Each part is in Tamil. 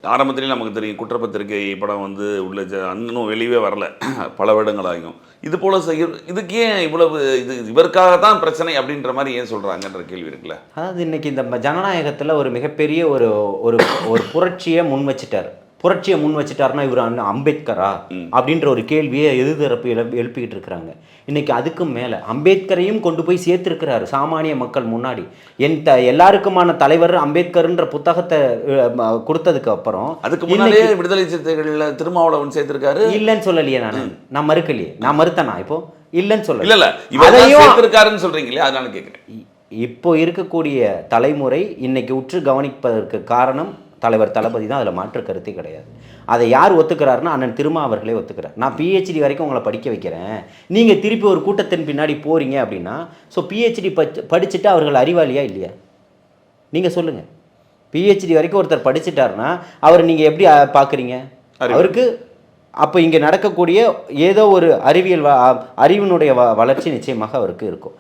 ஆரம்பத்திலேயே நமக்கு தெரியும் குற்றப்பத்திரிகை படம் வந்து உள்ள இன்னும் வெளியே வரல பல வருடங்களாகும். இது போல இதுக்கு ஏன் இவ்வளவு இவருக்காக தான் பிரச்சனை அப்படின்ற மாதிரி ஏன் சொல்றாங்கன்ற கேள்வி இருக்குல்ல. அதாவது இன்னைக்கு இந்த ஜனநாயகத்துல ஒரு மிகப்பெரிய ஒரு ஒரு ஒரு புரட்சியை முன் வச்சுட்டார். புரட்சியை முன் வச்சுட்டாருன்னா இவர் அம்பேத்கரா அப்படின்ற ஒரு கேள்வியை எதிர்த்தரப்பு எழுப்பிக்கிட்டு இருக்கிறாங்க. இன்னைக்கு அதுக்கும் மேல அம்பேத்கரையும் கொண்டு போய் சேர்த்திருக்கிறாரு சாமானிய மக்கள் முன்னாடி. எல்லாருக்குமான தலைவர் அம்பேத்கர்ன்ற புத்தகத்தை கொடுத்ததுக்கு அப்புறம் அதுக்கு முன்னாடியே விடுதலை சிறுத்தைகள்ல திருமாவளவன் சேர்த்திருக்காரு. இல்லைன்னு சொல்லலையே, நான் மறுக்கலையே. நான் மறுத்தனா இப்போ இல்லைன்னு சொல்ல இல்ல இவரையும் சேர்த்திருக்காருன்னு சொல்றீங்களே, அதனால கேட்கிறேன். இப்போ இருக்கக்கூடிய தலைமுறை இன்னைக்கு உற்று கவனிப்பதற்கு காரணம் தலைவர் தளபதி தான். அதில் மாற்று கருத்தே கிடையாது. அதை யார் ஒத்துக்கிறாருன்னா அண்ணன் திருமா அவர்களே ஒத்துக்கிறார். நான் பிஹெச்டி வரைக்கும் உங்களை படிக்க வைக்கிறேன், நீங்கள் திருப்பி ஒரு கூட்டத்தின் பின்னாடி போகிறீங்க அப்படின்னா, ஸோ பிஹெச்டி படிச்சுட்டு அவர்கள் அறிவாளியா இல்லையா? நீங்கள் சொல்லுங்கள். பிஹெச்டி வரைக்கும் ஒருத்தர் படிச்சுட்டாருன்னா அவர் நீங்கள் எப்படி பார்க்குறீங்க? அவருக்கு அப்போ இங்கே நடக்கக்கூடிய ஏதோ ஒரு அறிவினுடைய வளர்ச்சி நிச்சயமாக அவருக்கு இருக்கும்.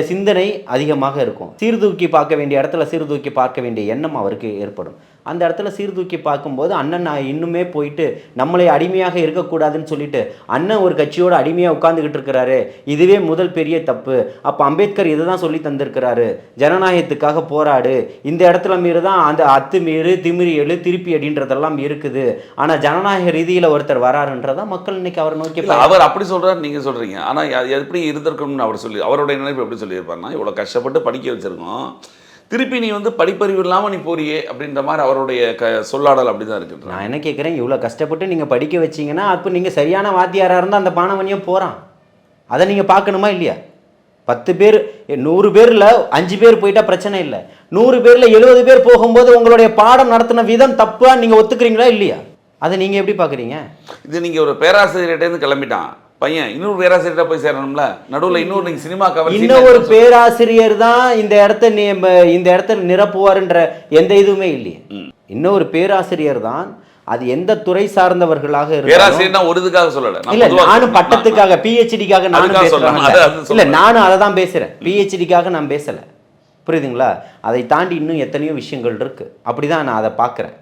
சிந்தனை அதிகமாக இருக்கும். சீர்தூக்கி பார்க்க வேண்டிய இடத்துல சீர்தூக்கி பார்க்க வேண்டிய எண்ணம் அவருக்கு ஏற்படும். அந்த இடத்துல சீர்தூக்கி பார்க்கும்போது அண்ணன் இன்னுமே போயிட்டு நம்மளை அடிமையாக இருக்கக்கூடாதுன்னு சொல்லிட்டு அண்ணன் ஒரு கட்சியோட அடிமையாக உட்கார்ந்துக்கிட்டு இருக்கிறாரு. இதுவே முதல் பெரிய தப்பு. அப்போ அம்பேத்கர் இதை தான் சொல்லி தந்திருக்கிறாரு, ஜனநாயகத்துக்காக போராடு, இந்த இடத்துல மீறி தான் அந்த அத்துமீறு திமிரி எழு திருப்பி அப்படின்றதெல்லாம் இருக்குது. ஆனால் ஜனநாயக ரீதியில் ஒருத்தர் வராருன்றதான் மக்கள் இன்னைக்கு அவரை நோக்கி. அவர் அப்படி சொல்றாரு, நீங்க சொல்றீங்க. ஆனால் எப்படி இருந்திருக்கணும்னு அவர் சொல்லி அவருடைய நினைப்பு எப்படி சொல்லியிருப்பாருன்னா, இவ்வளோ கஷ்டப்பட்டு படிக்க வச்சிருக்கோம், திருப்பி நீ வந்து படிப்பறிவு இல்லாமல் நீ போறியே அப்படின்ற மாதிரி அவருடைய சொல்லாடல் அப்படி தான் இருக்குது. நான் என்ன கேட்குறேன், இவ்வளோ கஷ்டப்பட்டு நீங்கள் படிக்க வச்சிங்கன்னா அப்போ நீங்கள் சரியான வாத்தியாராக இருந்தால் அந்த மாணவனையும் போகிறான். அதை நீங்கள் பார்க்கணுமா இல்லையா? 10 பேர் 100 பேரில் 5 பேர் போயிட்டா பிரச்சனை இல்லை. 100 பேரில் 70 பேர் போகும்போது உங்களுடைய பாடம் நடத்தின விதம் தப்பா நீங்கள் ஒத்துக்கிறீங்களா இல்லையா? அதை நீங்கள் எப்படி பார்க்குறீங்க? இது நீங்கள் ஒரு பேராசிரியர்கிட்டேருந்து கிளம்பிட்டான் பையன், இன்னொரு பேராசிரியர்கிட்ட போய் சேரணும்ல. நடுவில் இன்னொரு சினிமா கவர் இன்னொரு பேராசிரியர் தான் இந்த இடத்த நிரப்புவார்ன்ற எந்த இதுவுமே இல்லையே. இன்னொரு பேராசிரியர் தான். அது எந்த துறை சார்ந்தவர்களாக பேராசிரியர் ஒரு இதுக்காக சொல்லல. இல்ல, நானும் பட்டத்துக்காக பிஹெச்டிக்காக நானும் பேசுறேன். இல்ல, நானும் அதை தான் பேசுறேன். பிஹெச்டிக்காக நான் பேசல, புரியுதுங்களா? அதை தாண்டி இன்னும் எத்தனையோ விஷயங்கள் இருக்கு. அப்படிதான் நான் அதை பார்க்குறேன்.